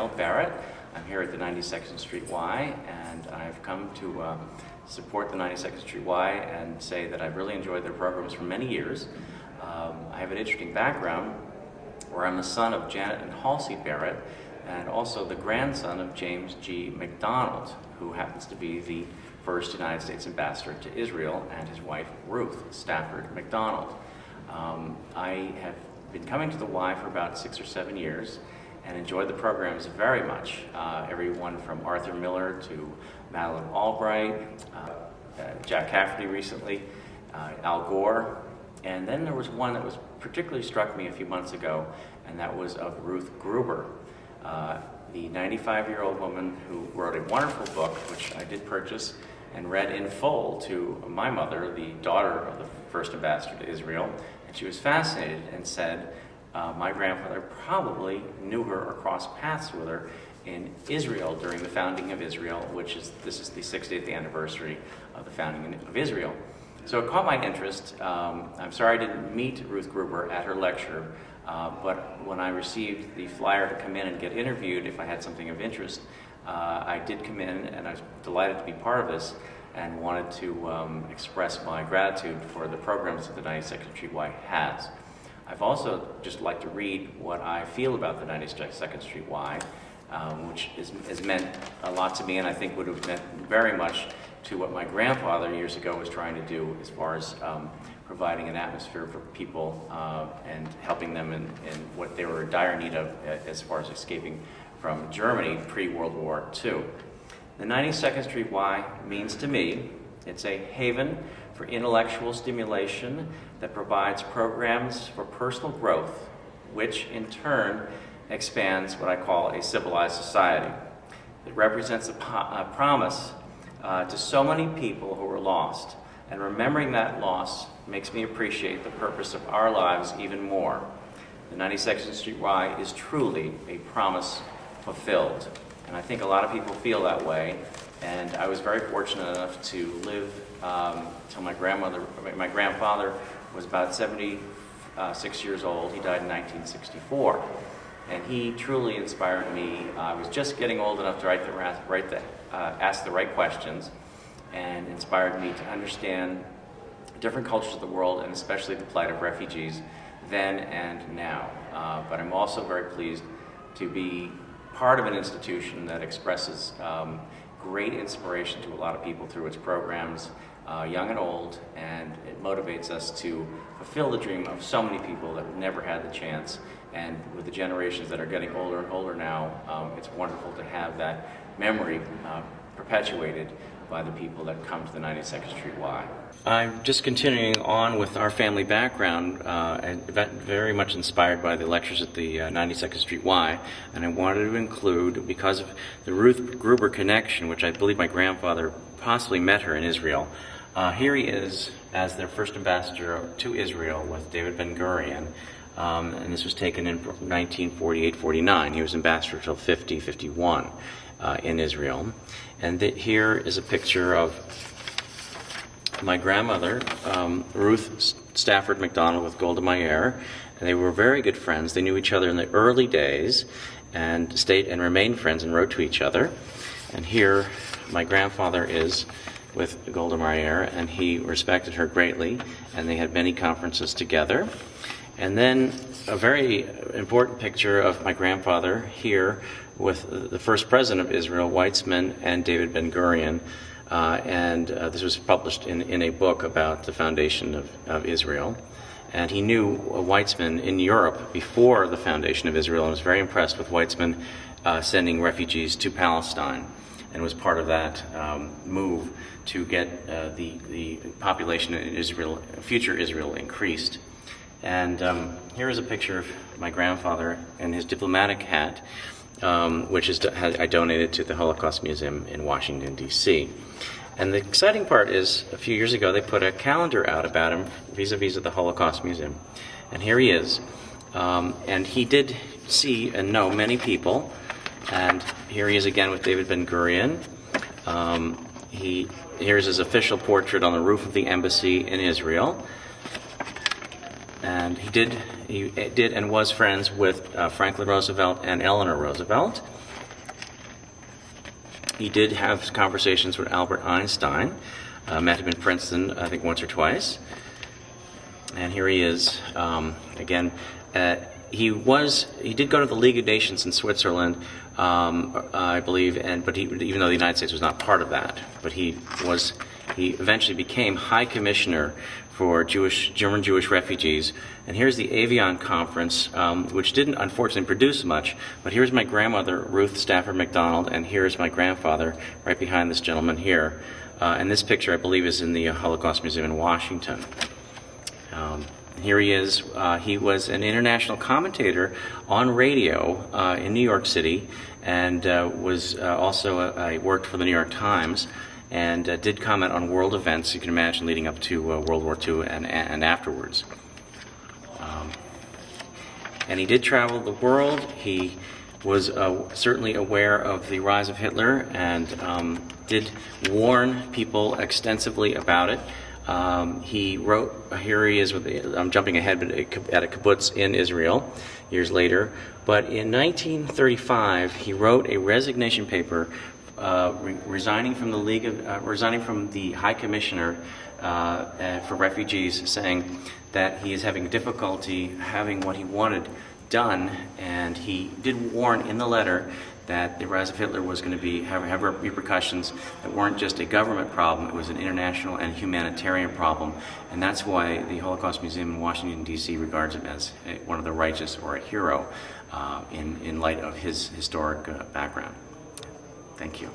Vail Barrett. I'm here at the 92nd Street Y, and I've come to support the 92nd Street Y and say that I've really enjoyed their programs for many years. I have an interesting background where I'm the son of Janet and Halsey Barrett, and also the grandson of James G. McDonald, who happens to be the first United States ambassador to Israel, and his wife Ruth Stafford McDonald. I have been coming to the Y for about 6 or 7 years and enjoyed the programs very much. Everyone from Arthur Miller to Madeleine Albright, Jack Cafferty recently, Al Gore, and then there was one that was particularly struck me a few months ago, and that was of Ruth Gruber, the 95-year-old woman who wrote a wonderful book, which I did purchase and read in full to my mother, the daughter of the first ambassador to Israel, and she was fascinated and said my grandfather probably knew her or crossed paths with her in Israel during the founding of Israel, this is the 60th anniversary of the founding of Israel. So it caught my interest. I'm sorry I didn't meet Ruth Gruber at her lecture, but when I received the flyer to come in and get interviewed if I had something of interest, I did come in, and I was delighted to be part of this and wanted to express my gratitude for the programs that the 92nd Street Y has. I've also just like to read what I feel about the 92nd Street Y, which has meant a lot to me, and I think would have meant very much to what my grandfather years ago was trying to do as far as providing an atmosphere for people and helping them in what they were in dire need of as far as escaping from Germany pre-World War II. The 92nd Street Y means to me it's a haven for intellectual stimulation that provides programs for personal growth, which in turn expands what I call a civilized society. It represents a promise to so many people who are lost, and remembering that loss makes me appreciate the purpose of our lives even more. The 92nd Street Y is truly a promise fulfilled, and I think a lot of people feel that way. And I was very fortunate enough to live till my grandfather was about 76 years old. He died in 1964, and he truly inspired me. I was just getting old enough to ask the right questions, and inspired me to understand different cultures of the world, and especially the plight of refugees then and now. But I'm also very pleased to be part of an institution that expresses great inspiration to a lot of people through its programs, young and old, and it motivates us to fulfill the dream of so many people that never had the chance. And with the generations that are getting older and older now, it's wonderful to have that memory perpetuated by the people that come to the 92nd Street Y. I'm just continuing on with our family background, and very much inspired by the lectures at the 92nd Street Y, and I wanted to include, because of the Ruth Gruber connection, which I believe my grandfather possibly met her in Israel. Here he is as their first ambassador to Israel with David Ben-Gurion, and this was taken in 1948-49. He was ambassador till 50-51 in Israel. And here is a picture of my grandmother, Ruth Stafford McDonald, with Golda Meir. And they were very good friends. They knew each other in the early days and stayed and remained friends and wrote to each other. And here my grandfather is with Golda Meir, and he respected her greatly, and they had many conferences together. And then a very important picture of my grandfather here with the first president of Israel, Weizmann, and David Ben-Gurion. This was published in a book about the foundation of Israel. And he knew Weizmann in Europe before the foundation of Israel, and was very impressed with Weizmann sending refugees to Palestine, and was part of that move to get the population in Israel, future Israel, increased. And here is a picture of my grandfather in his diplomatic hat, which I donated to the Holocaust Museum in Washington, D.C. And the exciting part is, a few years ago, they put a calendar out about him vis-a-vis of the Holocaust Museum. And here he is. And he did see and know many people. And here he is again with David Ben-Gurion. Here's his official portrait on the roof of the embassy in Israel. And he did and was friends with Franklin Roosevelt and Eleanor Roosevelt. He did have conversations with Albert Einstein, met him in Princeton, I think once or twice. And here he is, again. He did go to the League of Nations in Switzerland, I believe, but even though the United States was not part of that, but he eventually became High Commissioner for German Jewish refugees. And here's the Avion Conference, which didn't unfortunately produce much, but here's my grandmother, Ruth Stafford McDonald, and here's my grandfather right behind this gentleman here. And this picture, I believe, is in the Holocaust Museum in Washington. Here he is. He was an international commentator on radio in New York City, and was also worked for the New York Times, and did comment on world events, you can imagine, leading up to World War II and afterwards. And he did travel the world. He was certainly aware of the rise of Hitler, and did warn people extensively about it. He wrote, here he is, I'm jumping ahead, but at a kibbutz in Israel years later. But in 1935, he wrote a resignation paper resigning from the High Commissioner for Refugees, saying that he is having difficulty having what he wanted done, and he did warn in the letter that the rise of Hitler was going to have repercussions that weren't just a government problem, it was an international and humanitarian problem. And that's why the Holocaust Museum in Washington, D.C. regards him as one of the righteous, or a hero, in light of his historic background. Thank you.